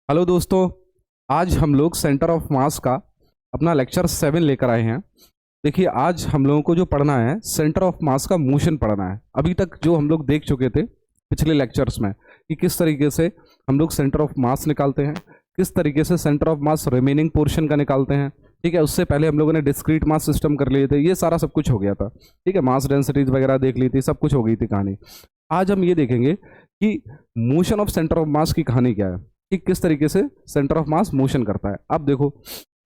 Hello दोस्तों। आज हम लोग सेंटर ऑफ मास का अपना लेक्चर 7 लेकर आए हैं। देखिए, आज हम लोगों को जो पढ़ना है सेंटर ऑफ मास का मोशन पढ़ना है। अभी तक जो हम लोग देख चुके थे पिछले लेक्चर्स में कि किस तरीके से हम लोग सेंटर ऑफ मास निकालते हैं, किस तरीके से centre of mass remaining portion का निकालते हैं। ठीक है, उससे पहले हम लोगों ने डिस्क्रीट मास सिस्टम कर लिए थे, ये सारा सब कुछ हो गया था। ठीक है, मास डेंसिटीज वगैरह देख ली थी, सब कुछ हो गई थी कहानी। आज हम ये देखेंगे कि मोशन ऑफ सेंटर ऑफ मास की कहानी क्या है, कि किस तरीके से सेंटर ऑफ मास मोशन करता है। अब देखो,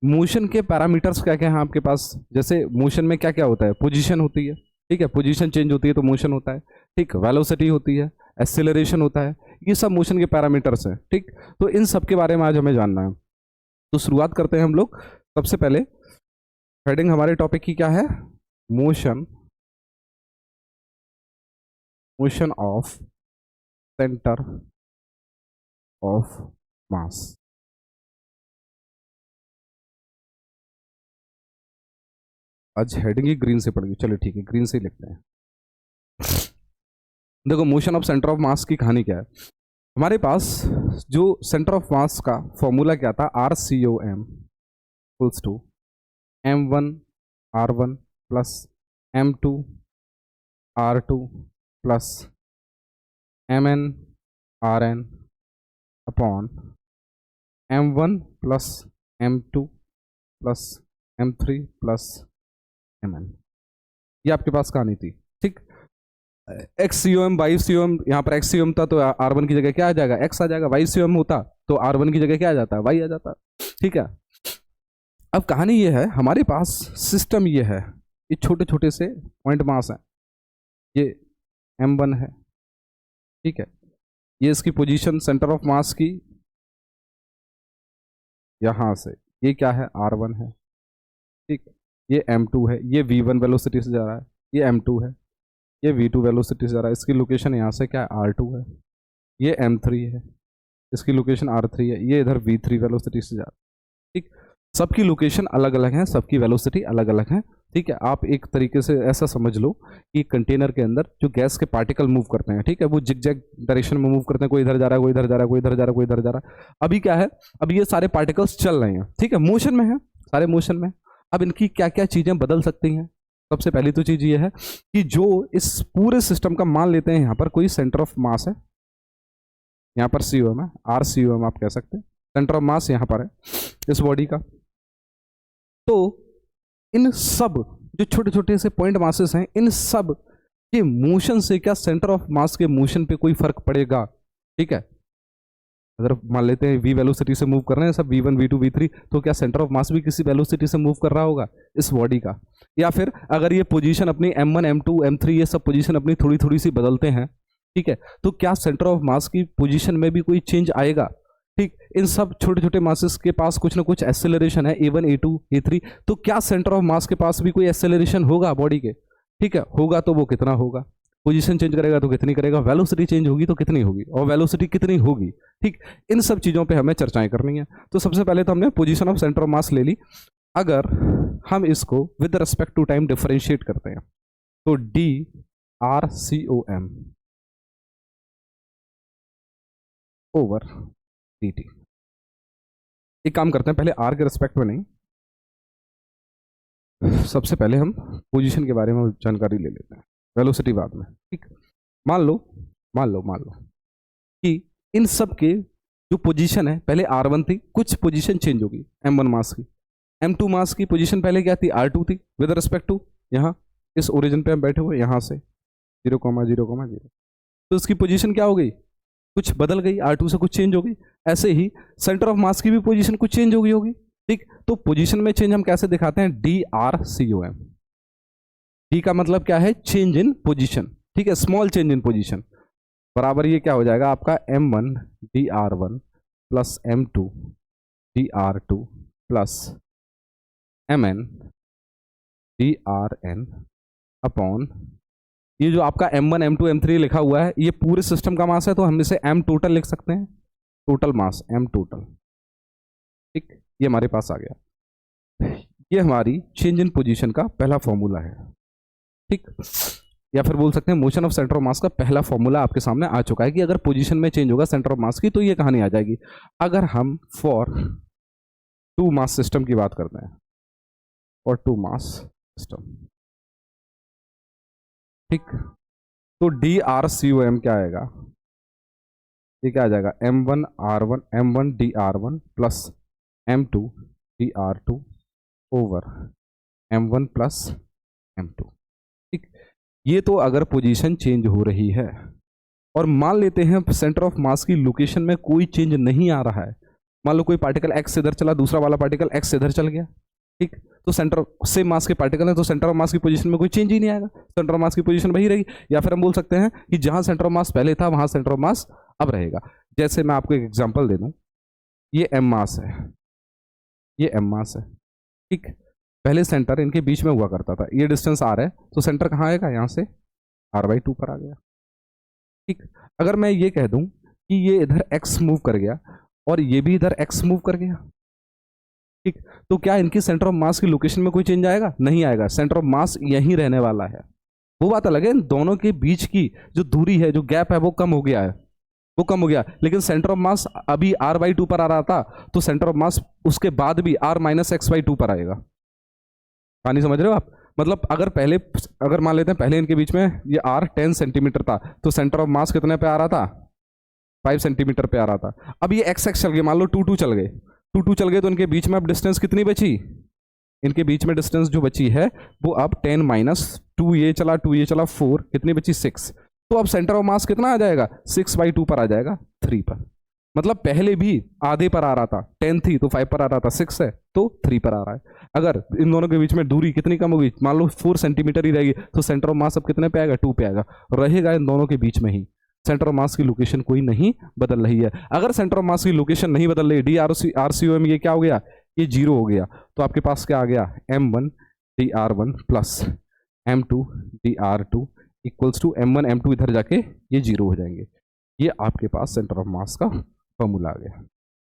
मोशन के पैरामीटर्स क्या क्या हैं आपके पास। जैसे मोशन में क्या क्या होता है, पोजीशन होती है। ठीक है, पोजीशन चेंज होती है तो मोशन होता है। ठीक, वेलोसिटी होती है, एक्सेलरेशन होता है, ये सब मोशन के पैरामीटर्स हैं। ठीक, तो इन सब के बारे में आज हमें जानना है। तो शुरुआत करते हैं हम लोग। सबसे पहले हेडिंग हमारे टॉपिक की क्या है, motion motion of centre of मास। आज हेडिंग ही ग्रीन से पड़ेगी, चलो ठीक है, ग्रीन से ही लिखते हैं। देखो, मोशन ऑफ सेंटर ऑफ मास की कहानी क्या है। हमारे पास जो सेंटर ऑफ मास का फॉर्मूला क्या था, RCOM equals to M1 R1 plus M2 R2 plus MN RN upon M1 plus M2 plus M3 plus MN। ये आपके पास कहानी थी। ठीक, XCOM YCOM, यहाँ पर XCOM था तो R1 की जगह क्या आ जाएगा, X आ जाएगा। YCOM होता तो R1 की जगह क्या आ जाता है, Y आ जाता। ठीक है, अब कहानी ये है, हमारे पास सिस्टम ये है, ये छोटे छोटे से पॉइंट मास है। ये M1 है, ठीक है, ये इसकी पोजीशन सेंटर ऑफ मास की यहाँ से, ये क्या है, R1 है। ठीक, ये M2 है, ये V1 वेलोसिटी से जा रहा है, ये M2 है, ये V2 वेलोसिटी से जा रहा है, इसकी लोकेशन यहाँ से क्या है, R2 है। ये M3 है, इसकी लोकेशन R3 है, ये इधर V3 वेलोसिटी से जा रहा है। ठीक, सबकी लोकेशन अलग अलग है, सबकी वेलोसिटी अलग अलग है। ठीक है, आप एक तरीके से ऐसा समझ लो कि कंटेनर के अंदर जो गैस के पार्टिकल मूव करते हैं, ठीक है, वो जिगजैग डायरेक्शन में मूव करते हैं। कोई इधर जा रहा है, कोई इधर जा रहा है, कोई इधर जा रहा है, कोई इधर जा रहा है। अभी क्या है, अब ये सारे पार्टिकल्स चल रहे हैं, ठीक है, मोशन में है, सारे मोशन में। अब इनकी क्या क्या चीजें बदल सकती हैं। सबसे पहली तो चीज ये है कि जो इस पूरे सिस्टम का मान लेते हैं, यहाँ पर कोई सेंटर ऑफ मास है, यहाँ पर COM है, RCOM आप कह सकते हैं, सेंटर ऑफ मास यहाँ पर है इस बॉडी का। तो इन सब जो छोटे छोटे से पॉइंट मासेस हैं, इन सब के मोशन से क्या सेंटर ऑफ मास के मोशन पे कोई फर्क पड़ेगा। ठीक है, अगर मान लेते हैं V वेलोसिटी से मूव कर रहे हैं सब, V1 V2 V3, तो क्या सेंटर ऑफ मास भी किसी वेलोसिटी से मूव कर रहा होगा इस बॉडी का। या फिर अगर ये पोजीशन अपनी M1 M2 M3 ये सब पोजीशन अपनी थोड़ी थोड़ी सी बदलते हैं, ठीक है, तो क्या सेंटर ऑफ मास की पोजीशन में भी कोई चेंज आएगा। ठीक, इन सब छोटे छोटे मासेस के पास कुछ ना कुछ एक्सेलरेशन है, A1 A2 A3, तो क्या सेंटर ऑफ मास के पास भी कोई एक्सेलरेशन होगा बॉडी के। ठीक है, होगा तो वो कितना होगा, पोजीशन चेंज करेगा तो कितनी करेगा, वेलोसिटी चेंज होगी तो कितनी होगी, और वेलोसिटी कितनी होगी। ठीक, इन सब चीज़ों पे हमें चर्चाएं करनी है। तो सबसे पहले तो हमने position of centre of mass ले ली। अगर हम इसको with respect to time differentiate करते हैं तो DRCOM ओवर DT। एक काम करते हैं, पहले R के रिस्पेक्ट में नहीं, सबसे पहले हम पोजीशन के बारे में जानकारी ले लेते हैं, वेलोसिटी बाद में। ठीक, मान लो कि इन सब के जो पोजीशन है, पहले R1 थी, कुछ पोजीशन चेंज होगी M1 मास की, M2 मास की पोजीशन पहले क्या थी, R2 थी, विद रिस्पेक्ट टू यहाँ इस ओरिजिन पे हम बैठे हुए, यहाँ से 0,0,0, तो उसकी पोजीशन क्या हो गई, कुछ बदल गई, R2 से कुछ चेंज हो गई। ऐसे ही सेंटर ऑफ मास की भी पोजीशन कुछ चेंज हो गई होगी। ठीक, तो पोजीशन में चेंज हम कैसे दिखाते हैं, DRCOM। D का मतलब क्या है, चेंज इन पोजीशन। ठीक है, स्मॉल चेंज इन पोजीशन, बराबर ये क्या हो जाएगा आपका M1 DR1 plus M2 DR2 plus MN DRN upon ये जो आपका M1 M2 M3 लिखा हुआ है, ये पूरे सिस्टम का मास है, तो हम इसे M टोटल लिख सकते हैं, टोटल मास M टोटल। ठीक, ये हमारे पास आ गया, ये हमारी चेंज इन पोजीशन का पहला फॉर्मूला है। ठीक, या फिर बोल सकते हैं motion of centre of mass का पहला फॉर्मूला आपके सामने आ चुका है कि अगर पोजीशन में चेंज होगा सेंटर ऑफ मास की तो ये कहानी आ जाएगी। अगर हम फॉर टू मास सिस्टम की बात करते हैं, और टू मास सिस्टम, ठीक, तो D R C O M क्या आएगा, ये क्या आ जाएगा, m1 r1 m1 dr1 plus m2 dr2 over m1 plus m2। ठीक, ये तो अगर पोजीशन चेंज हो रही है, और मान लेते हैं सेंटर ऑफ मास की लोकेशन में कोई चेंज नहीं आ रहा है, मान लो कोई पार्टिकल x इधर चला, दूसरा वाला पार्टिकल x इधर चल गया, ठीक, तो सेंटर से मास के पार्टिकल है तो सेंटर ऑफ मास की पोजीशन में कोई चेंज ही नहीं आएगा, सेंटर ऑफ मास की पोजीशन वही रहेगी। या फिर हम बोल सकते हैं कि जहां सेंटर ऑफ मास पहले था वहां सेंटर ऑफ मास अब रहेगा। जैसे मैं आपको एक एग्जांपल दे दूं, ये m मास है, ये m मास है, ठीक, पहले सेंटर इनके बीच में हुआ करता था, ये डिस्टेंस r है, तो सेंटर कहाँ आएगा, यहाँ से r/2 पर आ गया। ठीक, अगर मैं ये कह दूं कि ये इधर x मूव कर गया और ये भी इधर x मूव कर गया, ठीक, तो क्या इनकी सेंटर ऑफ मास की लोकेशन में कोई चेंज आएगा, नहीं आएगा, सेंटर ऑफ मास यहीं रहने वाला है। वो बात अलग है, इन दोनों के बीच की जो दूरी है, जो गैप है, वो कम हो गया है, वो कम हो गया, लेकिन सेंटर ऑफ मास अभी r/2 पर आ रहा था, तो सेंटर ऑफ मास उसके बाद भी r-x/2 पर आएगा। कहानी समझ रहे हो आप? मतलब अगर मान लेते हैं पहले इनके बीच में ये r 10 सेंटीमीटर था, तो सेंटर ऑफ मास कितने पे आ रहा था, 5 सेंटीमीटर पे आ रहा था। अब ये x चल गए, मान लो 2 चल गए, 2 चल गए, तो इनके बीच में अब डिस्टेंस कितनी बची, इनके बीच में डिस्टेंस जो बची है वो अब 10 - 2 ये चला, 2 ये चला, 4, कितनी बची, 6। तो अब सेंटर ऑफ मास कितना आ जाएगा, 6/2 पर आ जाएगा, 3 पर। मतलब पहले भी आधे पर आ रहा था, 10 थी तो 5 पर आ रहा था, 6 है तो 3 पर आ रहा है। अगर इन दोनों के बीच में दूरी कितनी कम होगी, मान लो 4 सेंटीमीटर ही रहेगी, तो सेंटर ऑफ मास अब कितने पे आएगा, 2 पे आएगा, रहेगा इन दोनों के बीच में ही। सेंटर ऑफ मास की लोकेशन कोई नहीं बदल रही है। अगर सेंटर ऑफ मास की लोकेशन नहीं बदल रही, DRCOM ये क्या हो गया, ये 0 हो गया, तो आपके पास क्या आ गया, m1 dr1 plus m2 dr2 equals to m1 m2, इधर जाके ये 0 हो जाएंगे। ये आपके पास सेंटर ऑफ मास का फॉर्मूला आ गया।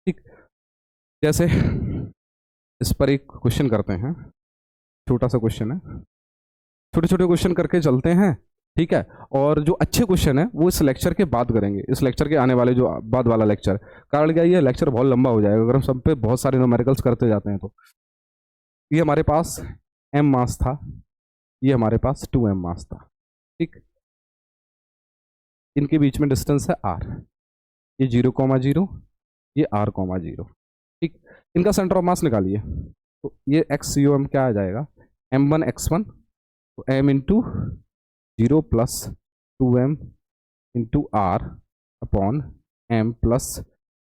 ठीक, जैसे इस पर एक क्वेश्चन करते हैं, छोटा सा क्वेश्चन है, छोटे छोटे क्वेश्चन करके चलते हैं, ठीक है, और जो अच्छे क्वेश्चन है वो इस लेक्चर के बाद करेंगे, इस लेक्चर के आने वाले जो बाद वाला लेक्चर, कारण क्या, ये लेक्चर बहुत लंबा हो जाएगा अगर हम सब पे बहुत सारे न्यूमेरिकल्स करते जाते हैं। तो ये हमारे पास m मास था, ये हमारे पास 2m मास था, ठीक, इनके बीच में डिस्टेंस है r, ये 0,0, ये r,0, ठीक, इनका सेंटर ऑफ मास निकालिए, तो ये XCOM क्या आ जाएगा, m1 x1, तो m into 0 plus 2m into r upon m plus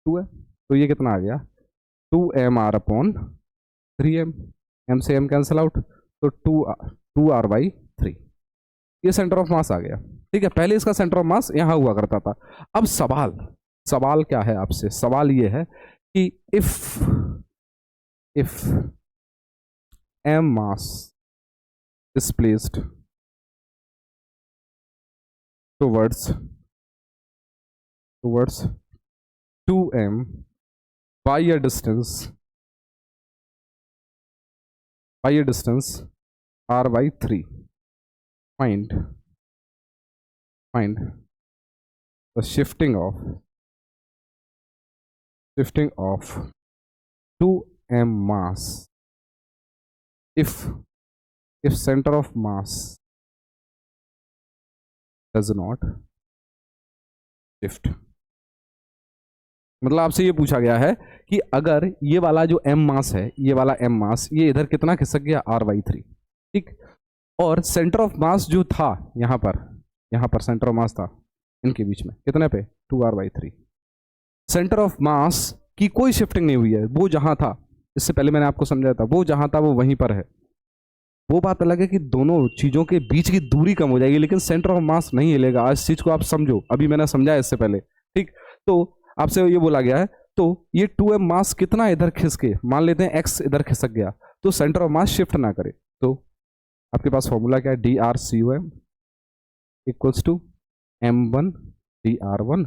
2m, तो ये कितना आ गया, 2mr अपॉन 3m, m से m कैंसिल आउट, तो 2r/3, ये सेंटर ऑफ मास आ गया। ठीक है, पहले इसका सेंटर ऑफ मास यहां हुआ करता था। अब सवाल क्या है आपसे, सवाल ये है कि if m mass is placed towards 2m by a distance r/3, find the shifting of 2m mass if center of mass does not shift। मतलब आपसे ये पूछा गया है कि अगर ये वाला जो m मास है, ये वाला m मास, ये इधर कितना खिसक गया, r/3, ठीक, और सेंटर ऑफ मास जो था यहाँ पर सेंटर ऑफ मास था इनके बीच में कितने पे, 2r/3, सेंटर ऑफ मास की कोई शिफ्टिंग नहीं हुई है, वो जहां था, इससे पहले मैंने आपको समझाया था, वो जहां था वो वहीं पर है। वो बात अलग है कि दोनों चीजों के बीच की दूरी कम हो जाएगी, लेकिन सेंटर ऑफ मास नहीं हिलेगा। इस चीज को आप समझो, अभी मैंने समझाया इससे पहले, ठीक, तो आपसे ये बोला गया है, तो ये 2m मास कितना इधर खिसके, मान लेते हैं x इधर खिसक गया, तो सेंटर ऑफ मास शिफ्ट ना करे, तो आपके पास फॉर्मूला क्या है, DRCOM equals to m1 dr1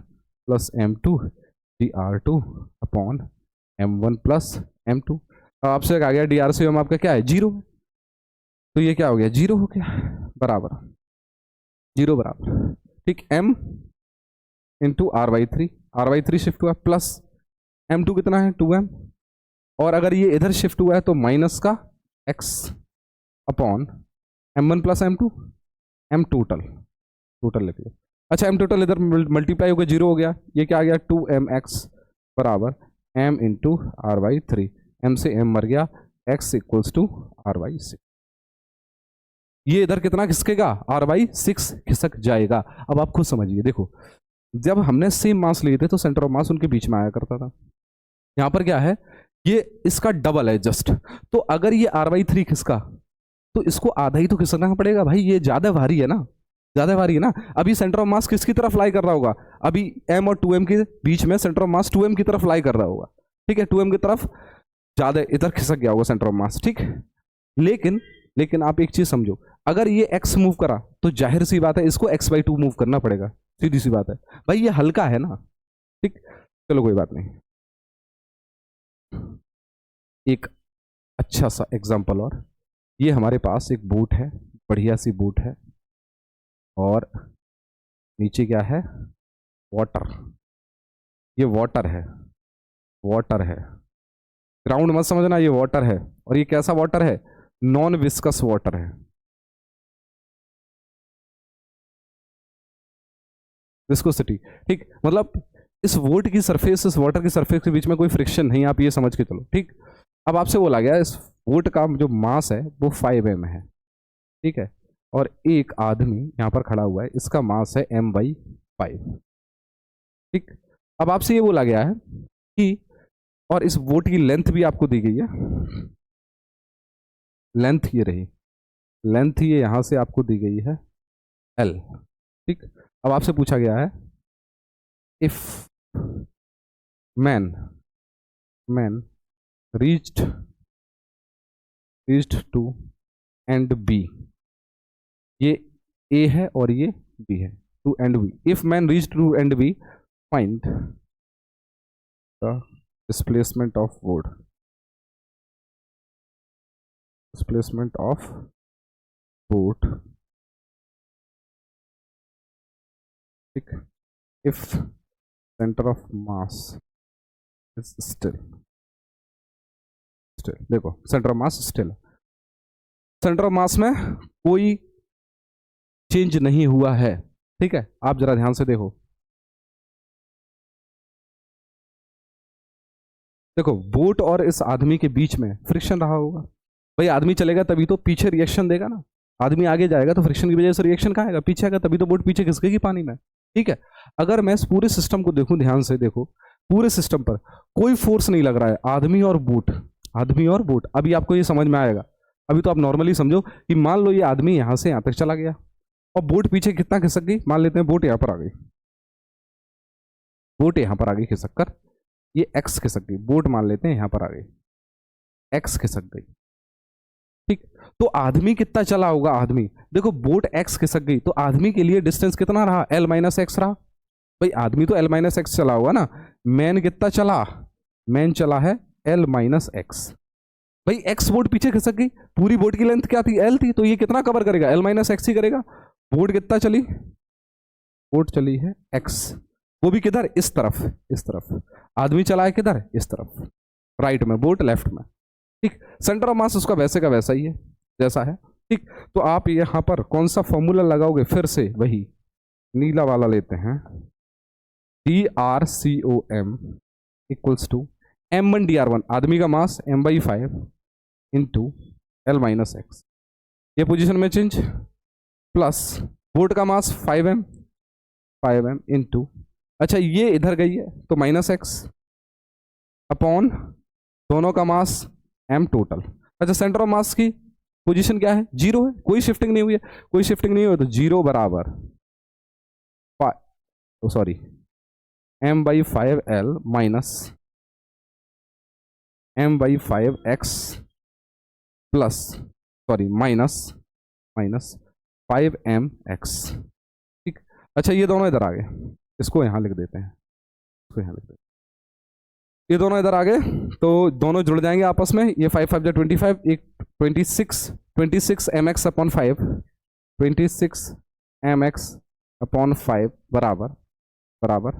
plus m2 dr2 upon m1 plus m2। आपसे कहा गया DRCOM आपका क्या है, 0, तो ये क्या हो गया, 0 हो गया, बराबर 0 बराबर, ठीक, m इंटू r/3 शिफ्ट हुआ प्लस m2 कितना है 2m, और अगर ये इधर शिफ्ट हुआ है तो माइनस का x upon m1 plus m total लिख लो। अच्छा m टोटल इधर मल्टीप्लाई होकर 0 हो गया, ये क्या आ गया 2mx बराबर m इंटू r/3, m से m मर गया, x इक्वल्स टू r/6। ये इधर कितना खिसकेगा r/6 खिसक जाएगा। अब आप खुद समझिए, देखो जब हमने सेम मास लिए थे तो सेंटर ऑफ मास उनके बीच में आया करता था, यहाँ पर क्या है ये इसका डबल है जस्ट, तो अगर ये r/3 खिसका तो इसको आधा ही तो खिसकना पड़ेगा भाई, ये ज्यादा भारी है ना, ज्यादा भारी है ना। अभी सेंटर ऑफ मास किसकी तरफ लाई कर रहा होगा, अभी m और 2m के बीच में सेंटर ऑफ मास 2m की तरफ लाई कर रहा होगा, ठीक है, 2m की तरफ ज्यादा इधर खिसक गया होगा सेंटर ऑफ मास, ठीक। लेकिन आप एक चीज समझो, अगर ये x मूव करा तो जाहिर सी बात है इसको x/2 मूव करना पड़ेगा, सीधी सी बात है भाई, ये हल्का है ना, ठीक। चलो कोई बात नहीं, एक अच्छा सा एग्जांपल और, ये हमारे पास एक बोट है, बढ़िया सी बोट है, और नीचे क्या है वाटर, ये वाटर है, ग्राउंड मत समझना, ये वाटर है, और ये कैसा वाटर है, नॉन विस्कस वाटर है, विस्कोसिटी, ठीक, मतलब इस वोट की सरफेस इस वाटर की सरफेस के बीच में कोई फ्रिक्शन नहीं, आप ये समझ के चलो, ठीक। अब आपसे बोला गया इस वोट का जो मास है वो 5m है, ठीक है, और एक आदमी यहाँ पर खड़ा हुआ है, इसका मास है m/5, ठीक। अब आपसे ये बोला गया है कि, और इस वोट की लेंथ भी आपको दी गई है, लेंथ ये रही, लेंथ ये यहां से आपको दी गई है l, ठीक। अब आपसे पूछा गया है if man reached to end B, ये a है और ये b है, to end b, if man reached to end b find the displacement of boat, displacement of boat, ठीक, if center of mass is still, देखो centre of mass still, centre of मास में कोई change नहीं हुआ है, ठीक है। आप जरा ध्यान से देखो, बोट और इस आदमी के बीच में फ्रिक्शन रहा होगा भाई, आदमी चलेगा तभी तो पीछे रिएक्शन देगा ना, आदमी आगे जाएगा तो फ्रिक्शन की वजह से रिएक्शन कहाँ आएगा, पीछे आएगा, तभी तो बोट पीछे खिसकेगी पानी में, ठीक है। अगर मैं इस पूरे सिस्टम को देखूं, ध्यान से देखो, पूरे सिस्टम पर कोई फोर्स नहीं लग रहा है, आदमी और बोट, अभी आपको ये समझ में आएगा। अभी तो आप नॉर्मली समझो कि मान लो ये आदमी यहां से यहां तक चला गया और बोट पीछे कितना खिसक गई, मान लेते हैं बोट यहां पर आ गई, खिसक कर ये एक्स खिसक गई, बोट मान लेते हैं यहां पर आ गई, एक्स खिसक गई, ठीक। तो आदमी कितना चला होगा, आदमी देखो बोट एक्स खिसक गई तो आदमी के लिए डिस्टेंस कितना रहा, l-x रहा भाई, आदमी तो l-x चला हुआ ना, मैन कितना चला, मैन चला है l-x भाई, x बोट पीछे खिसक गई, पूरी बोट की लेंथ क्या थी, l थी, तो ये कितना कवर करेगा, l-x ही करेगा। बोट कितना चली, बोट चली है x, वो भी किधर, इस तरफ, आदमी चला है किधर, इस तरफ, राइट में, बोट लेफ्ट में, ठीक। सेंटर ऑफ मास उसका वैसे का वैसा ही है जैसा है, ठीक। तो आप यहां पर कौन सा फॉर्मूला लगाओगे, फिर से वही नीला वाला लेते हैं, DRCOM equals to m1 dr1, आदमी का मास m/5 इंटू l-x, ये पोजीशन में चेंज, प्लस बोट का मास 5m इंटू, अच्छा ये इधर गई है तो -x अपॉन दोनों का मास m टोटल। अच्छा सेंटर ऑफ मास की पोजीशन क्या है, 0 है, कोई शिफ्टिंग नहीं हुई है, तो 0 बराबर m/5l minus m/5x plus minus 5mx, ठीक। अच्छा ये दोनों इधर आ गए, इसको यहां लिख देते हैं, ये दोनों इधर आ गए तो दोनों जुड़ जाएंगे आपस में, ये 5×5 = 25, एक 26 mx upon 5, 26 M X upon 5 बराबर बराबर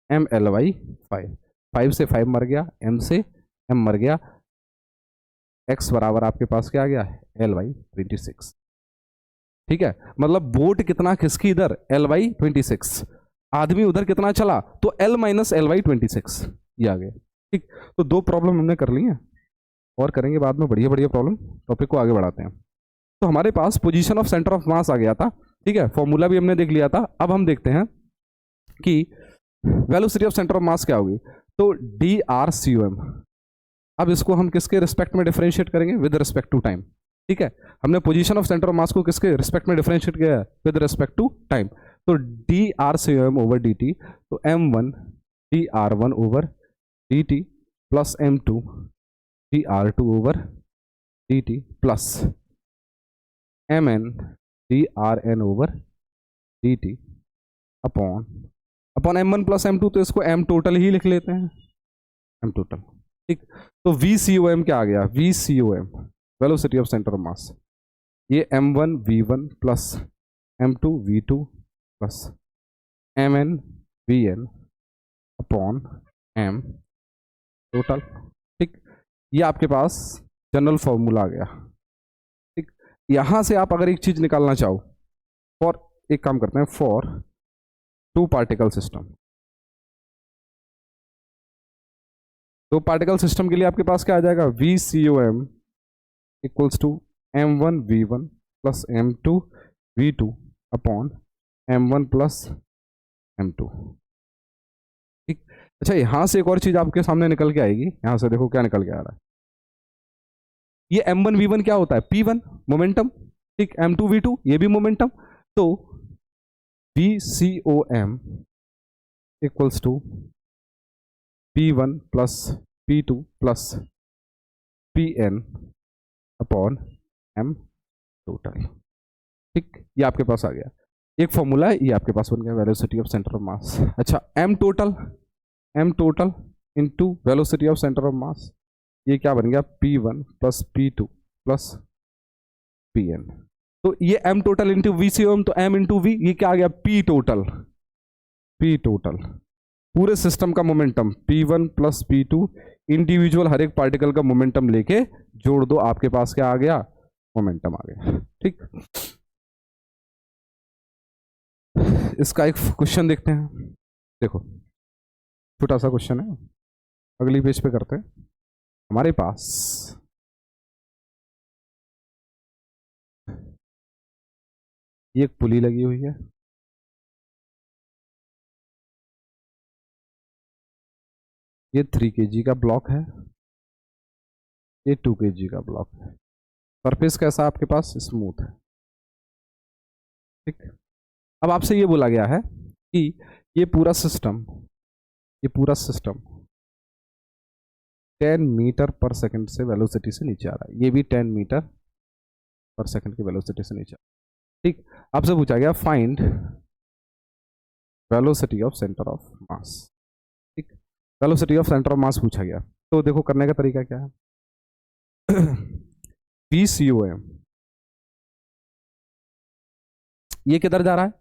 एम एल वाई 5। 5 से 5 मर गया, एम से एम मर गया, एक्स बराबर आपके पास क्या आ गया, एल वाई 26। ठीक है, मतलब वोट कितना किसकी इधर, एल वाई 26, आदमी उधर कितना चला तो एल माइनस एल वाई 26 ये आ गया। ठीक, तो 2 प्रॉब्लम हमने कर ली हैं और करेंगे बाद में बढ़िया बढ़िया प्रॉब्लम। टॉपिक को आगे बढ़ाते हैं। तो हमारे पास position of centre of mass आ गया था। ठीक है, फॉर्मूला भी हमने देख लिया था। अब हम देखते हैं कि velocity of centre of mass क्या होगी। तो D R C O M, अब इसको हम किसके रिस्पेक्ट में डिफरेंशिएट करेंगे, विद रिस्पेक्ट टू टाइम। ठीक है, हमने position of centre of mass को किसके रिस्पेक्ट में डिफरेंशिएट किया है, विद रिस्पेक्ट टू टाइम। तो D R C O M over D T, तो M one D R one over D T plus M two D R two over D T plus M N D R N over D T upon M one plus M two, तो इसको M total ही लिख लेते हैं, M total. ठीक, तो V C O M क्या आ गया, V C O M velocity of centre of mass, ये M one V one plus M two V two plus M N V N upon M total. ठीक, ये आपके पास general formula आ गया। ठीक, यहां से आप अगर एक चीज निकालना चाहो, फॉर एक काम करते हैं, for 2 particle system, 2 particle system के लिए आपके पास क्या आ जाएगा, V C O M equals to M one V one plus M two V two upon M one plus M two. ठीक, अच्छा यहां से एक और चीज आपके सामने निकल के आएगी, यहां से देखो क्या निकल के आ रहा है, ये एम वन वी वन क्या होता है, पी वन मोमेंटम। ठीक, एम टू वी टू ये भी मोमेंटम। तो V C O M equals to P one plus P two plus P N upon M total. ठीक, ये आपके पास आ गया, एक फॉर्मूला है, ये आपके पास बन गया velocity of centre of mass. अच्छा, M total into velocity of centre of mass, ये क्या बन गया, P one plus P two plus P N. तो ये M total into V C O M, तो एम इंटू वी, ये क्या आ गया, पी टोटल पूरे सिस्टम का momentum, P one plus P two, individual हर एक पार्टिकल का मोमेंटम लेके जोड़ दो, आपके पास क्या आ गया, मोमेंटम आ गया। ठीक, इसका एक क्वेश्चन देखते हैं। देखो छोटा सा क्वेश्चन है, अगली पेज पे करते हैं। हमारे पास ये एक पुली लगी हुई है, ये 3 kg का ब्लॉक है, ये 2 kg का ब्लॉक है। सरफेस कैसा आपके पास, स्मूथ है। ठीक, अब आपसे ये बोला गया है कि ये पूरा सिस्टम 10 मीटर पर सेकंड से वेलोसिटी से नीचे आ रहा है, ये भी 10 मीटर पर सेकंड की वेलोसिटी से नीचे। ठीक, आपसे पूछा गया find velocity of centre of mass. ठीक, velocity of centre of mass पूछा गया, तो देखो करने का तरीका क्या है। VCOM ये किधर जा रहा है,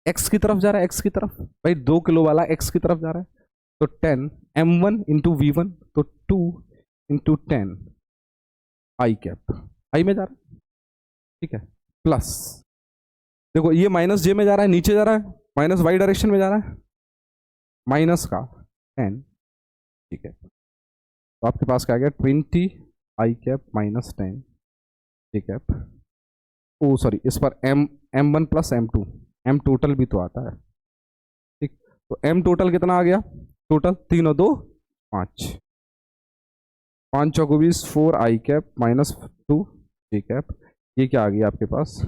एक्स की तरफ जा रहा है, एक्स की तरफ, भाई 2 किलो वाला एक्स की तरफ जा रहा है, तो 10 m1 इंटू वी वन, तो 2 इंटू 10 आई कैप, आई में जा रहा है। ठीक है, प्लस देखो ये माइनस जे में जा रहा है, नीचे जा रहा है, माइनस वाई डायरेक्शन में जा रहा है, माइनस का 10। ठीक है, तो आपके पास क्या आ गया, 20 I cap minus 10 J cap. Oh sorry, इस पर M one plus M two, M total भी तो आता है। ठीक, तो एम टोटल कितना आ गया, टोटल 3 और 2 5, 5 चौको 20, 4 आई कैप माइनस 2 जे कैप, ये क्या आ गया आपके पास।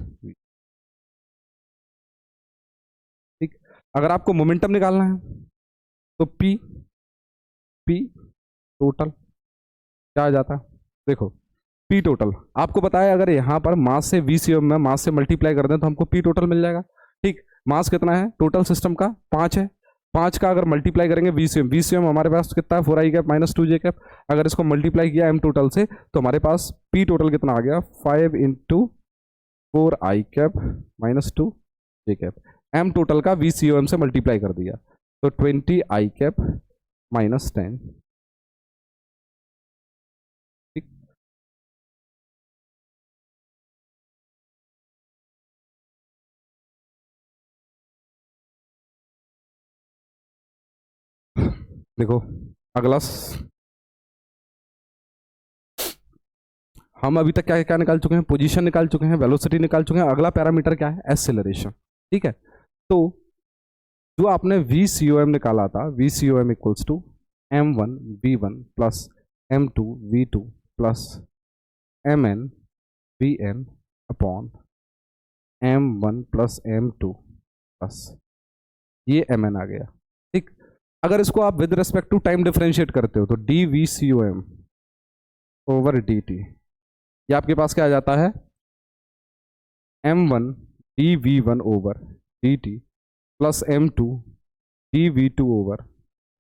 ठीक, अगर आपको मोमेंटम निकालना है तो पी टोटल क्या आ जाता है, देखो पी टोटल आपको पता है, अगर यहाँ पर मास से VCOM में मास से मल्टीप्लाई कर दें तो हमको पी टोटल मिल जाएगा। ठीक, मास कितना है टोटल सिस्टम का, 5 है, 5 का अगर मल्टीप्लाई करेंगे VCOM हमारे पास कितना है, 4 आई कैप माइनस 2 जे कैप, अगर इसको मल्टीप्लाई किया एम टोटल से तो हमारे पास पी टोटल कितना आ गया, 5 इंटू 4 आई कैप माइनस 2 जे कैप, एम टोटल का वी सी ओ एम से मल्टीप्लाई कर दिया, तो 20 आई कैप माइनस 10। ठीक, देखो अगला हम अभी तक क्या क्या निकाल चुके हैं, पोजीशन निकाल चुके हैं, वेलोसिटी निकाल चुके हैं, अगला पैरामीटर क्या है, एक्सेलरेशन। ठीक है, तो जो आपने वी सी ओ एम निकाला था, V C O M equals to M one V one plus M two V two plus M N V N upon M one plus M two plus ये M N आ गया। ठीक, अगर इसको आप with respect to time differentiate करते हो तो D V C O M over D T, ये आपके पास क्या आ जाता है, M one D V one over D T plus M two D V two over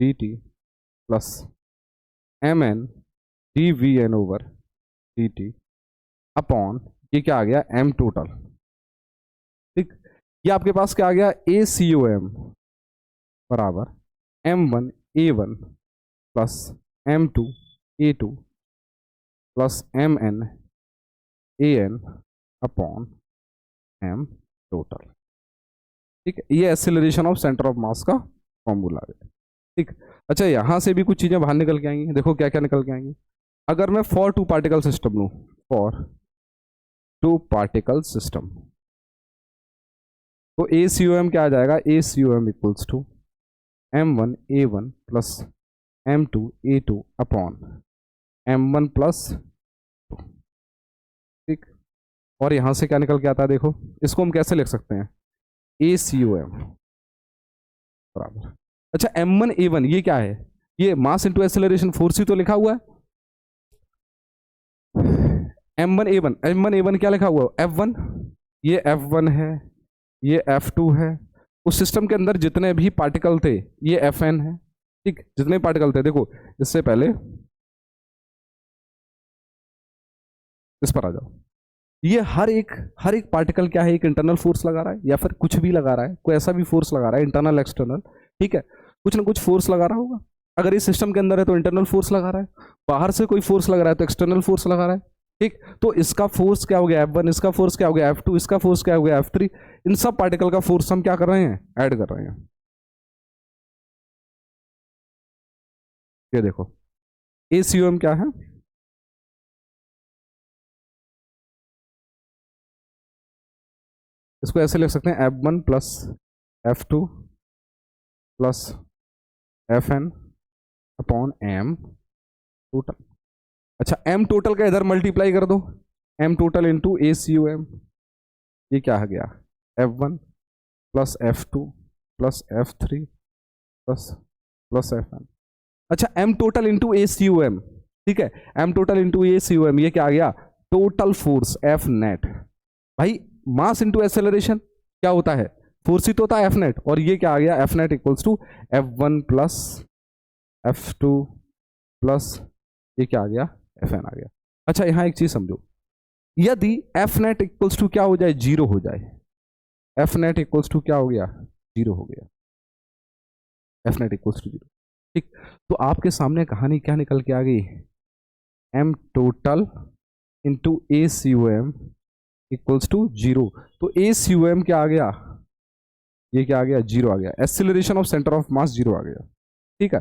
D T plus M N D V N over D T upon ये क्या आ गया, एम टोटल। ठीक, ये आपके पास क्या आ गया, ए सी ओ एम बराबर M one A one plus M two A two plus M N A N upon M total. ठीक है, ये acceleration of centre of mass का फॉर्मूला है। ठीक, अच्छा यहां से भी कुछ चीजें बाहर निकल के आएंगी, देखो क्या क्या निकल के आएंगी। अगर मैं फॉर टू पार्टिकल सिस्टम लूं, फॉर टू पार्टिकल सिस्टम, तो ए सी ओ एम क्या आ जाएगा, A C O M equals to M one A one plus M two A two upon M one plus. ठीक, और यहां से क्या निकल के आता है, देखो इसको हम कैसे लिख सकते हैं, ए सी ओ एम बराबर, अच्छा एम वन ए वन ये क्या है, ये मास इंटू एक्सेलरेशन फोर्स ही तो लिखा हुआ है। एम वन ए वन क्या लिखा हुआ है, एफ वन, ये एफ वन है, ये एफ टू है, उस सिस्टम के अंदर जितने भी पार्टिकल थे ये एफ एन है। ठीक, जितने पार्टिकल थे, देखो इससे पहले इस पर आ जाओ, ये हर एक पार्टिकल क्या है, एक इंटरनल फोर्स लगा रहा है या फिर कुछ भी लगा रहा है, कोई ऐसा भी फोर्स लगा रहा है इंटरनल एक्सटर्नल। ठीक है, कुछ ना कुछ फोर्स लगा रहा होगा, अगर इस सिस्टम के अंदर है तो इंटरनल फोर्स लगा रहा है, बाहर से कोई फोर्स लग रहा है तो एक्सटर्नल फोर्स लगा रहा है। ठीक, तो इसका फोर्स क्या हो गया, एफ वन, इसका फोर्स क्या हो गया, एफ टू, इसका फोर्स क्या हो गया, एफ थ्री, इन सब पार्टिकल का फोर्स हम क्या कर रहे हैं, ऐड कर रहे हैं। ये देखो ए सी ओ एम क्या है, इसको ऐसे लिख सकते हैं, F one plus F two plus F N upon M total. अच्छा एम टोटल का इधर मल्टीप्लाई कर दो, M total into A C O M, ये क्या आ गया, F one plus F two plus F three plus plus F N. अच्छा M total into A C O M, ठीक है, M total into A C O M, ये क्या आ गया, टोटल फोर्स एफ नेट। भाई मास इंटू एक्सेलरेशन क्या होता है, फोर्स ही तो होता है एफ नेट, और ये क्या आ गया, F net equals to F one plus F two plus ये क्या आ गया, एफ एन आ गया। अच्छा यहां एक चीज समझो, यदि एफ नेट इक्वल्स टू क्या हो जाए, जीरो हो जाए, एफ नेट इक्वल्स टू क्या हो गया, जीरो हो गया, F net equals to zero. ठीक, तो आपके सामने कहानी क्या निकल के आ गई, M total into A C O M equals to zero. तो ए सी ओ एम क्या आ गया, ये क्या आ गया, जीरो आ गया, acceleration of centre of mass zero आ गया। ठीक है,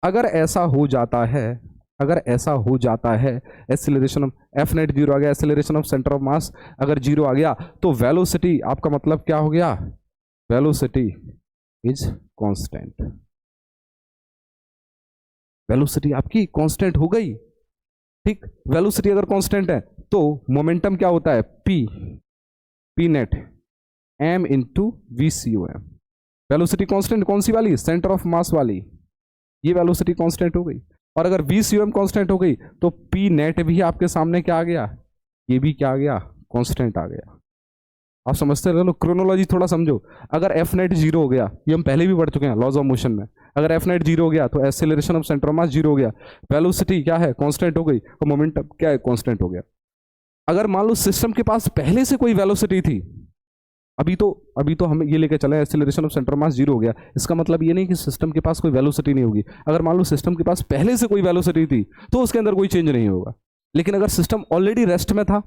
अगर ऐसा हो जाता है, अगर ऐसा हो जाता है, acceleration of F net zero आ गया, acceleration of centre of mass अगर जीरो आ गया, तो वेलोसिटी आपका मतलब क्या हो गया, वेलोसिटी इज कांस्टेंट, वेलोसिटी आपकी कांस्टेंट हो गई। ठीक, वेलोसिटी अगर कांस्टेंट है तो मोमेंटम क्या होता है, P net M into V C O M. Velocity constant कौन सी वाली, सेंटर ऑफ मास वाली, ये वेलोसिटी कांस्टेंट हो गई। और अगर V C O M constant हो गई तो पी नेट भी आपके सामने क्या आ गया, ये भी क्या आ गया, कांस्टेंट आ गया। आप समझते रहो, क्रोनोलॉजी थोड़ा समझो। अगर एफ नेट जीरो हो गया, ये हम पहले भी पढ़ चुके हैं लॉज ऑफ मोशन में, अगर एफ नेट जीरो हो गया तो acceleration of centre of mass zero हो गया, वेलोसिटी क्या है, कांस्टेंट हो गई, और मोमेंटम क्या है, कांस्टेंट हो गया। अगर मान लो सिस्टम के पास पहले से कोई वेलोसिटी थी, अभी तो हम ये लेके चले एक्सीलरेशन ऑफ सेंटर ऑफ मास 0 हो गया, इसका मतलब ये नहीं कि सिस्टम के पास कोई वेलोसिटी नहीं होगी। अगर मान लो सिस्टम के पास पहले से कोई वेलोसिटी थी तो उसके अंदर कोई चेंज नहीं होगा, लेकिन अगर सिस्टम ऑलरेडी रेस्ट में था,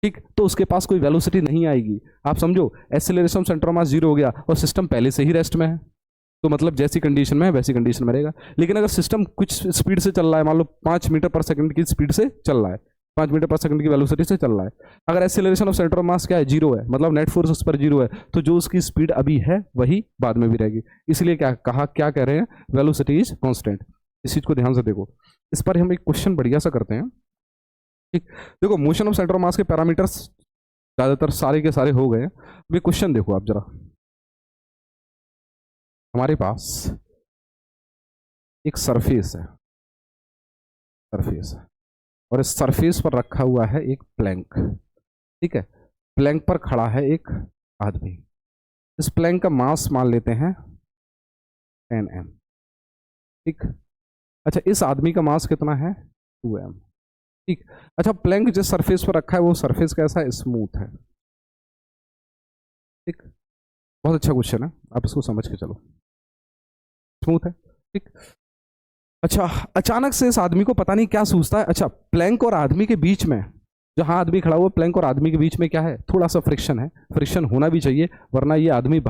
ठीक, तो उसके पास कोई वेलोसिटी नहीं आएगी। आप समझो, एक्सीलरेशन ऑफ सेंटर ऑफ मास 0 हो गया और सिस्टम पहले से ही रेस्ट में है, तो मतलब जैसी कंडीशन में है वैसी कंडीशन में रहेगा। लेकिन अगर सिस्टम कुछ स्पीड से चल रहा है, मान लो 5 मीटर पर सेकंड की स्पीड से चल रहा है, 5 मीटर पर सेकंड की वेलोसिटी से चल रहा है, अगर acceleration of centre of mass क्या है, 0 है, मतलब नेट फोर्स उस पर 0 है, तो जो उसकी स्पीड अभी है वही बाद में भी रहेगी। इसलिए क्या कह रहे हैं, वेलोसिटी इज कॉन्स्टेंट। इस चीज को ध्यान से देखो। इस पर हम एक क्वेश्चन बढ़िया सा करते हैं, ठीक। देखो, मोशन ऑफ सेंटर ऑफ मास के पैरामीटर्स ज्यादातर सारे के सारे हो गए। अभी क्वेश्चन देखो आप जरा। हमारे पास एक सरफेस है, और इस सरफेस पर रखा हुआ है एक प्लैंक, ठीक है। प्लैंक पर खड़ा है एक आदमी। इस प्लैंक का मास मान लेते हैं 10m, ठीक। अच्छा, इस आदमी का मास कितना है, 2m, ठीक। अच्छा, प्लैंक जिस सरफेस पर रखा है वो सरफेस कैसा है, स्मूथ है, ठीक। बहुत अच्छा क्वेश्चन है, आप इसको समझ के चलो। स्मूथ है, ठीक। अच्छा, अचानक से इस आदमी को पता नहीं क्या सूझता है, अच्छा, प्लैंक और आदमी के बीच में, जहां आदमी खड़ा हुआ, प्लैंक और आदमी के बीच में क्या है, थोड़ा सा फ्रिक्शन है। फ्रिक्शन होना भी चाहिए, वरना ये आदमी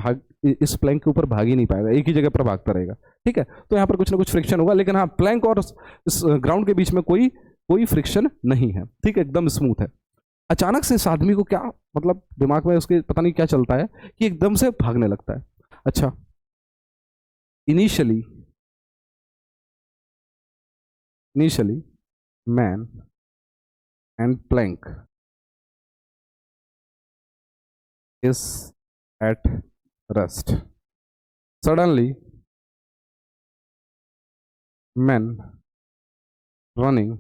इस प्लैंक के ऊपर भाग ही नहीं पाएगा, एक ही जगह पर भागता रहेगा, ठीक है। तो यहाँ पर कुछ ना कुछ फ्रिक्शन होगा, लेकिन हाँ, प्लैंक और इस ग्राउंड के बीच में कोई फ्रिक्शन नहीं है, ठीक है, एकदम स्मूथ है। अचानक से इस आदमी को क्या, मतलब दिमाग में उसके पता नहीं क्या चलता है कि एकदम से भागने लगता है। अच्छा, initially man and plank is at rest. Suddenly, man running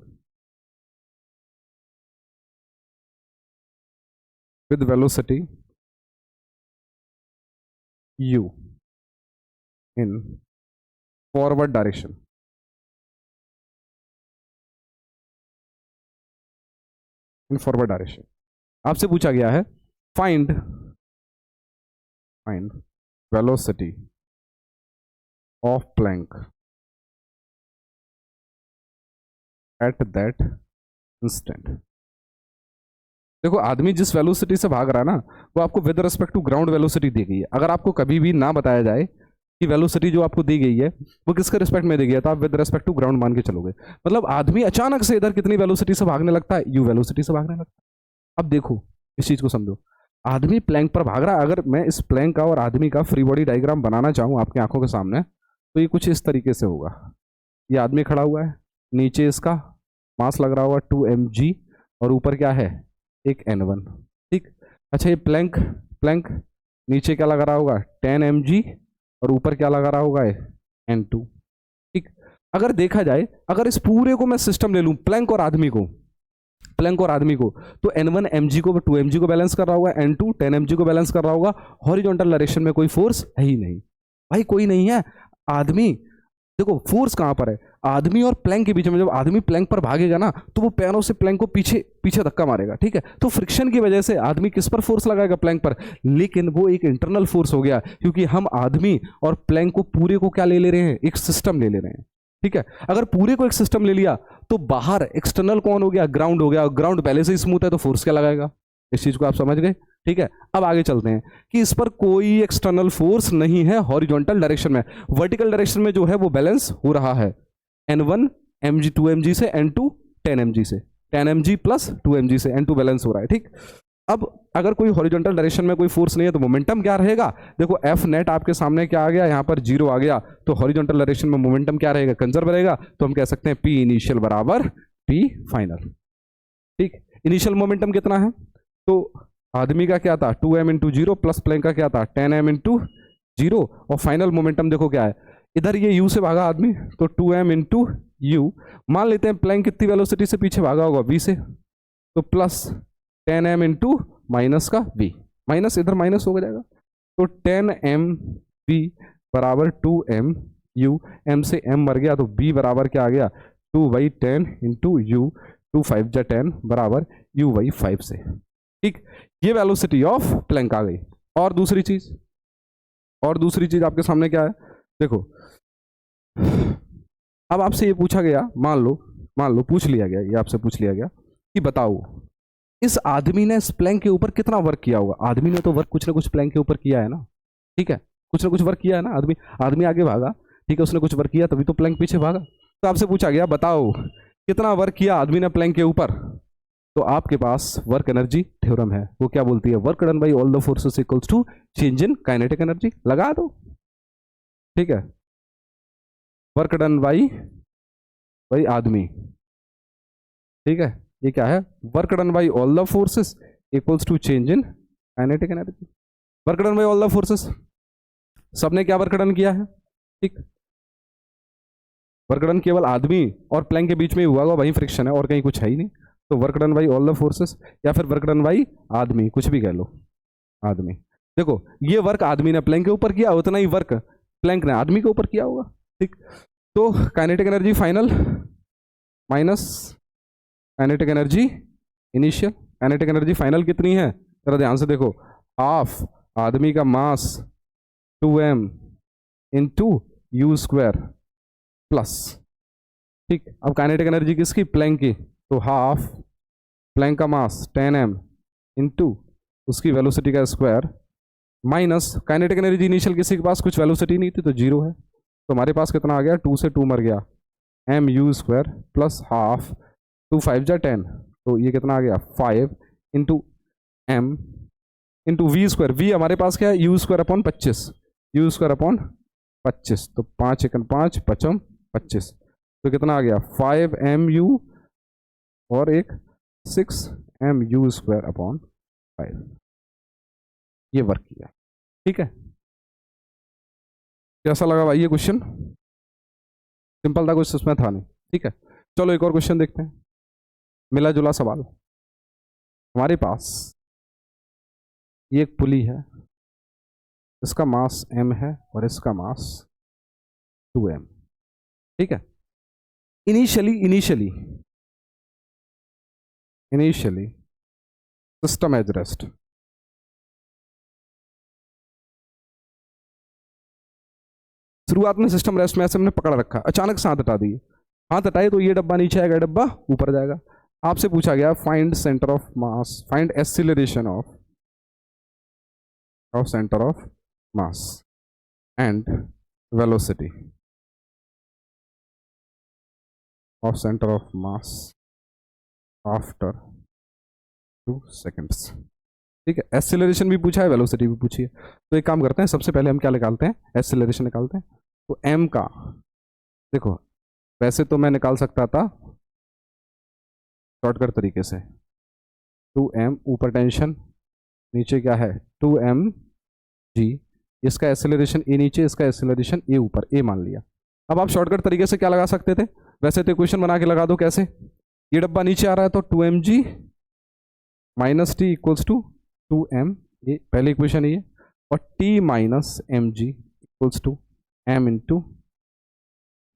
with velocity u in forward direction. In forward direction आपसे पूछा गया है, find velocity of Planck at that instant. देखो, आदमी जिस वेलोसिटी से भाग रहा है ना, वो आपको with respect to ground velocity दी गई है। अगर आपको कभी भी ना बताया जाए कि वेलोसिटी जो आपको दी गई है वो किसके रिस्पेक्ट में दी गई है, तो आप विद रिस्पेक्ट टू ग्राउंड मान के चलोगे। मतलब आदमी अचानक से इधर कितनी वेलोसिटी से भागने लगता है, यू वेलोसिटी से भागने लगता है। अब देखो, इस चीज को समझो, आदमी प्लैंक पर भाग रहा है। अगर मैं इस प्लैंक का और आदमी का फ्री बॉडी डायग्राम बनाना चाहूँ आपकी आंखों के सामने, तो ये कुछ इस तरीके से होगा। ये आदमी खड़ा हुआ है, नीचे इसका मास लग रहा होगा 2mg, और ऊपर क्या है, एक n1, ठीक। अच्छा, ये प्लैंक नीचे क्या लगा रहा होगा, 10mg, और ऊपर क्या लगा रहा होगा, n2, ठीक। अगर देखा जाए, अगर इस पूरे को मैं सिस्टम ले लूं, प्लैंक और आदमी को, तो n1 mg को 2mg को बैलेंस कर रहा होगा, n2 10mg को बैलेंस कर रहा होगा। हॉरिजॉन्टल डायरेक्शन में कोई फोर्स है ही नहीं, भाई कोई नहीं है। आदमी, देखो फोर्स कहां पर है, आदमी और प्लैंक के बीच में। जब आदमी प्लैंक पर भागेगा ना, तो वो पैरों से प्लैंक को पीछे धक्का मारेगा, ठीक है। तो फ्रिक्शन की वजह से आदमी किस पर फोर्स लगाएगा, प्लैंक पर, लेकिन वो एक इंटरनल फोर्स हो गया, क्योंकि हम आदमी और प्लैंक को पूरे को क्या ले ले रहे हैं, एक सिस्टम ले ले रहे हैं, ठीक है। अगर पूरे को एक सिस्टम ले लिया तो बाहर एक्सटर्नल कौन हो गया, ग्राउंड हो गया। ग्राउंड पहले से ही स्मूथ है, तो फोर्स क्या लगाएगा, इस चीज को आप समझ गए, ठीक है। अब आगे चलते हैं कि इस पर कोई एक्सटर्नल फोर्स नहीं है हॉरिजॉन्टल डायरेक्शन में। वर्टिकल डायरेक्शन में जो है वो बैलेंस हो रहा है, n1 mg 2mg से, n2 10mg से, 10mg प्लस 2mg से, n2 बैलेंस हो रहा है, ठीक। अब अगर कोई हॉरिजॉन्टल डायरेक्शन में कोई फोर्स नहीं है तो मोमेंटम क्या रहेगा, देखो एफ नेट आपके सामने क्या आ गया, यहाँ पर 0 आ गया, तो हॉरिजॉन्टल डायरेक्शन में मोमेंटम क्या रहेगा, कंजर्व रहेगा। तो हम कह सकते हैं पी इनिशियल बराबर पी फाइनल, ठीक। इनिशियल मोमेंटम कितना है, तो आदमी का क्या था 2m इंटू 0 प्लस प्लैंक का क्या था 10m इंटू 0, और फाइनल मोमेंटम देखो क्या है, इधर ये u से भागा आदमी, तो 2m इंटू यू। मान लेते हैं प्लैंक कितनी वेलोसिटी से पीछे भागा होगा, v से, तो प्लस 10m इंटू माइनस का v, माइनस इधर माइनस हो जाएगा, तो 10m v बराबर 2m u, m से m मर गया, तो b बराबर क्या आ गया 2/10 इंटू यू, 2 5 जा 10 बराबर u/5 से। ठीक, ये वेलोसिटी ऑफ प्लैंक आ गई। और दूसरी चीज आपके सामने क्या है, देखो अब आपसे ये पूछा गया, मान लो पूछ लिया गया, ये आपसे पूछ लिया गया कि बताओ इस आदमी ने इस प्लैंक के ऊपर कितना वर्क किया होगा। आदमी ने तो वर्क कुछ ना कुछ प्लैंक के ऊपर किया है ना, ठीक है, कुछ ना कुछ वर्क किया है ना। आदमी आगे भागा, ठीक है, उसने कुछ वर्क किया तभी तो प्लैंक पीछे भागा। तो आपसे पूछा गया बताओ कितना वर्क किया आदमी ने प्लैंक के ऊपर। तो आपके पास वर्क एनर्जी थ्योरम है, वो क्या बोलती है, work done by all the forces equals to change in kinetic energy. लगा दो, ठीक है, वर्क डन बाई आदमी, ठीक है, ये क्या है, work done by all the forces equals to change in kinetic energy. Work done by all the forces, सबने क्या वर्क डन किया है, ठीक, वर्क डन केवल आदमी और प्लैंक के बीच में ही हुआ होगा, वही फ्रिक्शन है और कहीं कुछ है ही नहीं। तो work done by all the forces या फिर वर्क डन बाई आदमी, कुछ भी कह लो, आदमी। देखो ये वर्क आदमी ने प्लैंक के ऊपर किया, उतना ही वर्क प्लैंक ने आदमी के ऊपर किया होगा, ठीक। तो kinetic energy final minus kinetic energy initial. Kinetic energy final कितनी है, जरा ध्यान से देखो, हाफ आदमी का मास 2m into you square plus, ठीक। अब काइनेटिक एनर्जी किसकी, प्लैंक की, तो हाफ प्लैंक का मास 10m इंटू उसकी वेलोसिटी का square minus kinetic energy initial, किसी के पास कुछ वेलोसिटी नहीं थी तो 0 है। तो हमारे पास कितना आ गया, 2 से 2 मर गया, m u square plus half 2 5 जा 10, तो ये कितना आ गया 5 into m into V square. V हमारे पास क्या है, U square upon 25, U square upon 25, तो 5 एकन 5 पचम 25, तो कितना आ गया 5mu और एक 6mu स्क्वायर अपॉन 5, ये वर्क किया, ठीक है। कैसा लगा भाई ये क्वेश्चन, सिंपल था, कुछ उसमें था नहीं, ठीक है। चलो एक और क्वेश्चन देखते हैं, मिला जुला सवाल। हमारे पास ये एक पुली है, इसका मास m है और इसका मास 2m, ठीक है। इनिशियली सिस्टम एज रेस्ट, शुरुआत में सिस्टम रेस्ट में ऐसे हमने पकड़ रखा, अचानक से हाथ हटा दिए, हाथ हटाए तो ये डब्बा नीचे आएगा, डब्बा ऊपर जाएगा। आपसे पूछा गया find centre of mass, find acceleration of centre of mass and velocity of centre of mass after 2 seconds, ठीक है। एक्सीलरेशन भी पूछा है, वेलोसिटी भी पूछी है। तो एक काम करते हैं, सबसे पहले हम क्या निकालते हैं, एक्सीलरेशन निकालते हैं। तो m का देखो, वैसे तो मैं निकाल सकता था शॉर्टकट तरीके से, 2m ऊपर टेंशन, नीचे क्या है 2mg, इसका एक्सीलरेशन a नीचे, इसका एक्सीलरेशन a ऊपर, a मान लिया। अब आप शॉर्टकट तरीके से क्या लगा सकते थे, वैसे तो इक्वेशन बना के लगा दो, कैसे, ये डब्बा नीचे आ रहा है तो 2mg minus T equals to 2m, ये पहली इक्वेशन ये, और t minus mg equals to m into,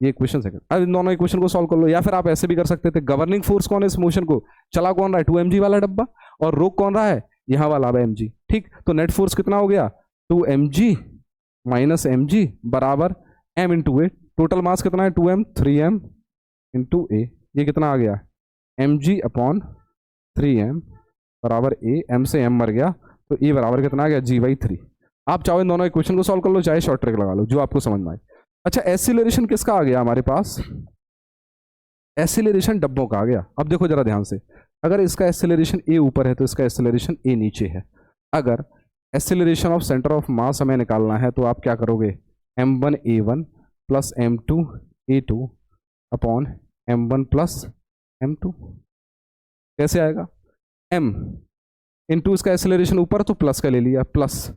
ये इक्वेशन सेकंड। अब इन दोनों इक्वेशन को सॉल्व कर लो, या फिर आप ऐसे भी कर सकते थे, गवर्निंग फोर्स कौन है इस मोशन को, चला कौन रहा है 2mg वाला डब्बा, और रोक कौन रहा है यहाँ वाला mg, ठीक। तो नेट फोर्स कितना हो गया 2mg माइनस mg बराबर m इंटू ए, टोटल मास कितना है 2m 3m इंटू ए, ये कितना आ गया mg अपॉन 3m बराबर a, m से m मर गया तो e बराबर कितना आ गया g/3। आप चाहो इन दोनों इक्वेशन को सॉल्व कर लो, चाहे शॉर्ट ट्रिक लगा लो, जो आपको समझ में आए। अच्छा एक्सीलरेशन किसका आ गया हमारे पास, एक्सीलरेशन डब्बों का आ गया। अब देखो जरा ध्यान से, अगर इसका एक्सीलरेशन a ऊपर है तो इसका एक्सीलरेशन a नीचे है। अगर एक्सीलरेशन ऑफ सेंटर ऑफ मास हमें निकालना है तो आप क्या करोगे, m1 a1 plus m2 a2 upon m1 plus m2, कैसे आएगा, m इंटू इसका एक्सेलरेशन ऊपर तो प्लस का ले लिया, प्लस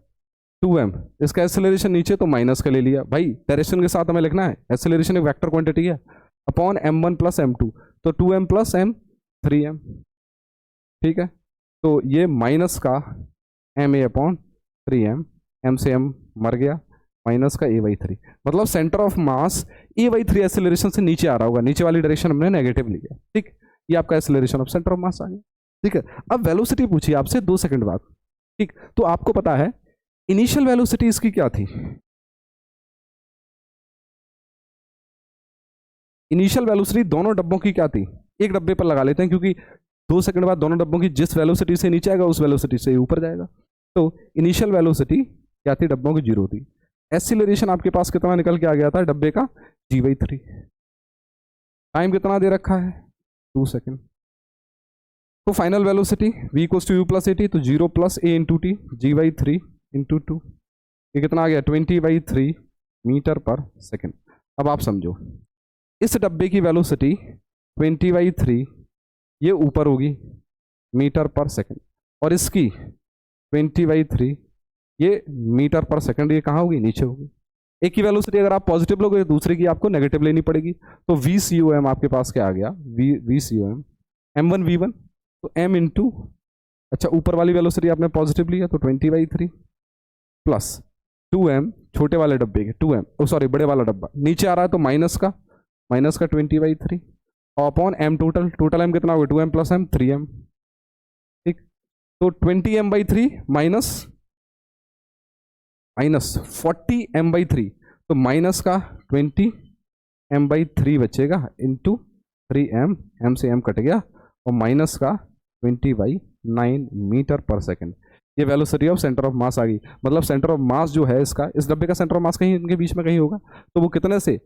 2m, इसका एक्सेलरेशन नीचे तो माइनस का ले लिया। भाई डायरेक्शन के साथ हमें लिखना है, एक्सेलरेशन एक वेक्टर क्वांटिटी है, अपॉन m1 प्लस m2, तो 2m प्लस m 3m, ठीक है। तो ये माइनस का ma अपॉन 3m, m से m मर गया, माइनस का a/3, मतलब centre of mass a/3 acceleration से नीचे आ रहा होगा, नीचे वाली डायरेक्शन हमने नेगेटिव ली है, ठीक। ये आपका acceleration of centre of mass आ गया, ठीक है। अब वेलोसिटी पूछी आपसे 2 सेकंड बाद, ठीक, तो आपको पता है इनिशियल वेलोसिटी इसकी क्या थी, इनिशियल वेलोसिटी दोनों डब्बों की क्या थी, एक डब्बे पर लगा लेते हैं क्योंकि 2 सेकंड बाद दोनों डब्बों की जिस वेलोसिटी से नीचे आएगा उस वेलोसिटी से ऊपर जाएगा। तो इनिशियल वेलोसिटी क्या थी, डब्बों की 0 थी। एक्सीलरेशन आपके पास कितना निकल के आ गया था डब्बे का, g/3। टाइम कितना दे रखा है, 2 सेकंड। तो final velocity v = u + at, तो 0 + a × t, g/3 × 2, ये कितना आ गया 20/3 मीटर पर सेकंड। अब आप समझो इस डब्बे की वेलोसिटी 20/3 ये ऊपर होगी मीटर पर सेकंड, और इसकी 20/3 ये मीटर पर सेकंड, ये कहाँ होगी, नीचे होगी। एक की वेलोसिटी अगर आप पॉजिटिव लोगे दूसरे की आपको नेगेटिव लेनी पड़ेगी। तो VCOM आपके पास क्या आ गया, VCOM m1 v1, तो m इंटू, अच्छा ऊपर वाली वेलोसिटी आपने पॉजिटिव लिया तो 20/3 प्लस 2m छोटे वाले डब्बे के 2m, सॉरी बड़े वाला डब्बा नीचे आ रहा है तो माइनस का 20/3 अपॉन m टोटल m कितना होगा 2m + m 3m, ठीक। तो 20m/3 माइनस 40m/3, तो माइनस का 20m/3 बचेगा इंटू 3m, m से m कट गया, और माइनस का 20/9 मीटर पर सेकंड। ये velocity of centre of mass आ गई। मतलब सेंटर ऑफ मास जो है इसका, इस डब्बे का सेंटर ऑफ मास कहीं इनके बीच में कहीं होगा, तो वो कितने से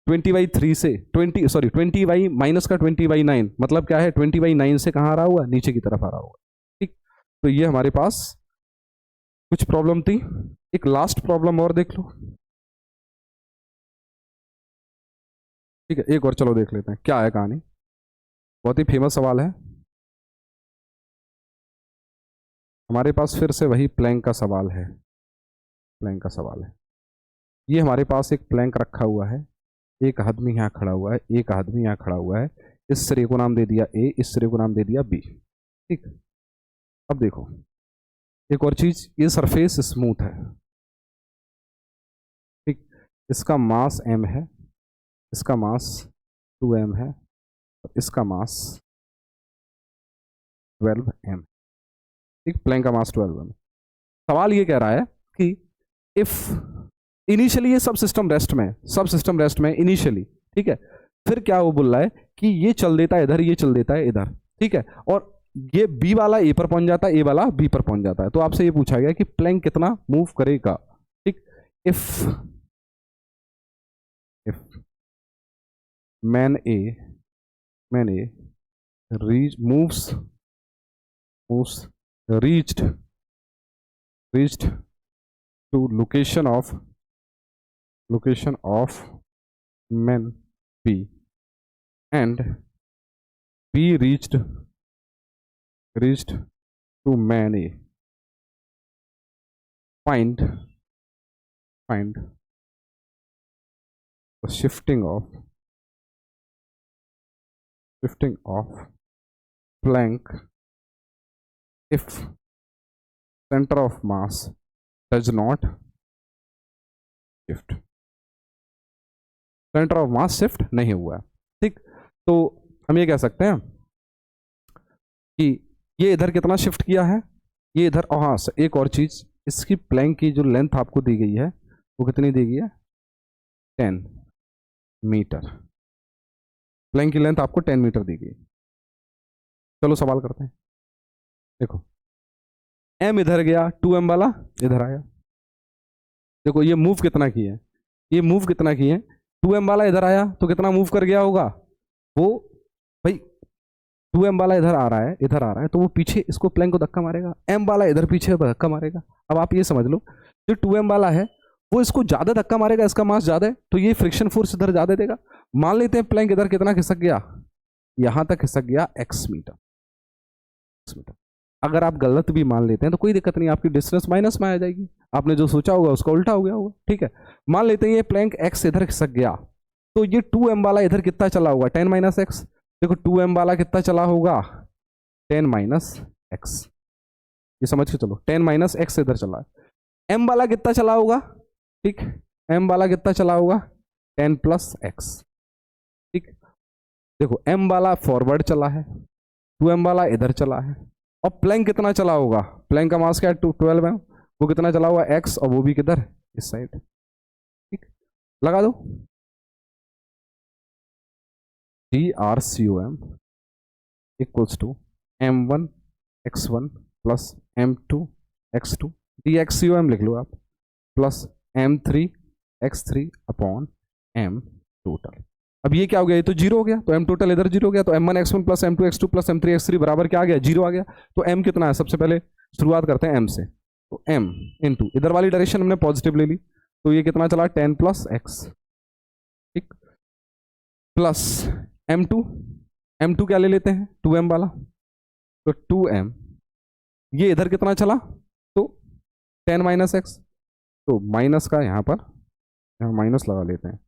20/3 से 20 माइनस का 20/9, मतलब क्या है 20/9 से कहाँ आ रहा हुआ, नीचे की तरफ आ रहा हुआ, ठीक। तो ये हमारे पास कुछ प्रॉब्लम थी। एक लास्ट प्रॉब्लम और देख लो, ठीक है, एक और चलो देख लेते हैं क्या है कहानी। बहुत ही फेमस सवाल है हमारे पास, फिर से वही प्लैंक का सवाल है, प्लैंक का सवाल है। ये हमारे पास एक प्लैंक रखा हुआ है, एक आदमी यहाँ खड़ा हुआ है, एक आदमी यहाँ खड़ा हुआ है, इस सिरे को नाम दे दिया ए, इस सिरे को नाम दे दिया बी, ठीक। अब देखो एक और चीज, ये सरफेस स्मूथ है, ठीक, इसका मास m है, इसका मास 2m है, और इसका मास 12m, ठीक, प्लैंक का मास 12m। सवाल ये कह रहा है कि इफ इनिशियली ये सब सिस्टम रेस्ट में इनिशियली, ठीक है, फिर क्या वो बोल रहा है कि ये चल देता है इधर, ये चल देता है इधर, ठीक है, और ये बी वाला ए पर पहुंच जाता है, ए वाला बी पर पहुंच जाता है। तो आपसे ये पूछा गया कि प्लैंक कितना मूव करेगा, ठीक। If man A moves reached to location of man B, and B reached to man A. Find the shifting of Planck if center of mass does not shift, centre of mass shift नहीं हुआ है, ठीक। तो हम ये कह सकते हैं कि ये इधर कितना शिफ्ट किया है, ये इधर, और हाँ एक और चीज, इसकी प्लैंक की जो लेंथ आपको दी गई है वो कितनी दी गई है, 10 मीटर। प्लैंक की लेंथ आपको 10 मीटर दी गई। चलो सवाल करते हैं। देखो m इधर गया, 2m वाला इधर आया, देखो ये मूव कितना किए, ये मूव कितना किए, 2m वाला इधर आया तो कितना मूव कर गया होगा वो, भाई 2m वाला इधर आ रहा है, इधर आ रहा है, तो वो पीछे इसको प्लैंक को धक्का मारेगा, m वाला इधर पीछे धक्का मारेगा। अब आप ये समझ लो जो 2m वाला है वो इसको ज्यादा धक्का मारेगा, इसका मास ज्यादा है, तो ये फ्रिक्शन फोर्स इधर ज्यादा देगा। मान लेते हैं प्लैंक इधर कितना खिसक गया, यहां तक खिसक गया x मीटर। अगर आप गलत भी मान लेते हैं तो कोई दिक्कत नहीं, आपकी डिस्टेंस माइनस में आ जाएगी, आपने जो सोचा होगा उसका उल्टा हो गया होगा, ठीक है। मान लेते हैं ये प्लैंक x इधर खिसक गया, तो ये 2m वाला इधर कितना चला होगा, 10 - x। देखो 2m वाला कितना चला होगा, 10 - x, ये समझ के चलो 10 - x इधर चला है। m वाला कितना चला होगा, ठीक, m वाला कितना चला होगा 10 + x, ठीक। देखो m वाला फॉरवर्ड चला है, 2m वाला इधर चला है, और प्लैंक कितना चला होगा, प्लैंक का मास क्या है 12 है, वो कितना चला हुआ x, और वो भी किधर, इस साइड। ठीक, लगा दो। DRCOM equals to M1 x1 plus M2 x2, DXCOM लिख लो आप, plus M3 x3 upon M total. अब ये क्या हो गया, ये तो जीरो हो गया, तो M टोटल इधर जीरो हो गया, तो M1 x1 plus M2 x2 plus M3 x3 बराबर क्या आ गया, जीरो आ गया। तो M कितना है, सबसे पहले शुरुआत करते हैं M से, तो M इंटू इधर वाली डायरेक्शन हमने पॉजिटिव ले ली, तो ये कितना चला 10 प्लस x, ठीक, प्लस M2 क्या ले लेते हैं 2M वाला, तो 2M, ये इधर कितना चला, तो 10 माइनस x, तो माइनस का यहाँ पर माइनस लगा लेते हैं,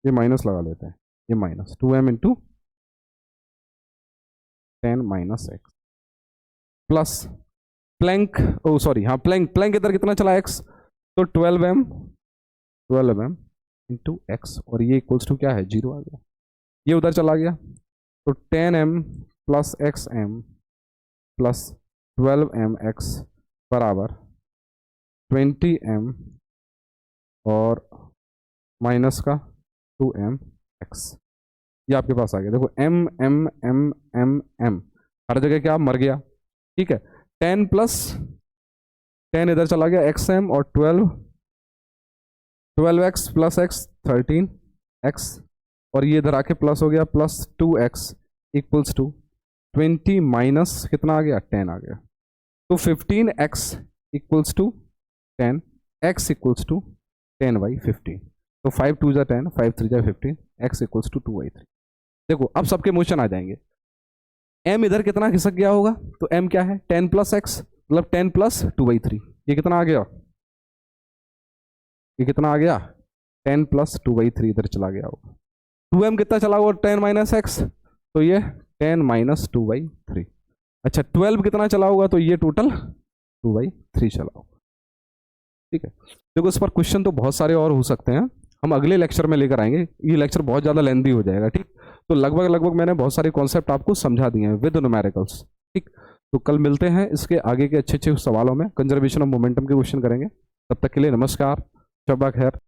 ये माइनस लगा लेते हैं, ये minus 2M into 10 minus x plus plank, oh sorry हाँ प्लैंक इधर कितना चला x, तो 12M इंटू x, और ये इक्वल्स टू क्या है, जीरो आ गया, ये उधर चला गया, तो 10M plus XM plus 12MX बराबर 20M और माइनस का 2MX, ये आपके पास आ गया। देखो M हर जगह क्या मर गया, ठीक है, 10 प्लस 10 इधर चला गया XM, और 12x प्लस x 13x, और ये इधर आके प्लस हो गया, plus 2x equals to 20 minus कितना आ गया 10 आ गया, तो 15x equals to 10, x equals to 10/15, तो 5 2 जा 10, 5 3 जा 15, x इक्वल्स टू 2/3। देखो अब सबके मोशन आ जाएंगे, m इधर कितना खिसक गया होगा, तो m क्या है 10 प्लस x, मतलब 10 प्लस 2/3, ये कितना आ गया, ये कितना आ गया 10 प्लस 2/3 इधर चला गया होगा, 2m कितना चला हुआ 10 माइनस x, तो ये 10 माइनस 2/3। अच्छा 12 कितना चला होगा, तो ये टोटल 2/3 चला होगा। ठीक है, देखो इस पर क्वेश्चन तो बहुत सारे और हो सकते हैं, हम अगले लेक्चर में लेकर आएंगे, ये लेक्चर बहुत ज़्यादा लेंदी हो जाएगा। ठीक, तो लगभग मैंने बहुत सारे कॉन्सेप्ट आपको समझा दिए हैं विद न्यूमेरिकल्स। ठीक, तो कल मिलते हैं इसके आगे के अच्छे अच्छे सवालों में, कंजर्वेशन ऑफ मोमेंटम के क्वेश्चन करेंगे। तब तक के लिए नमस्कार, शब्बा खैर।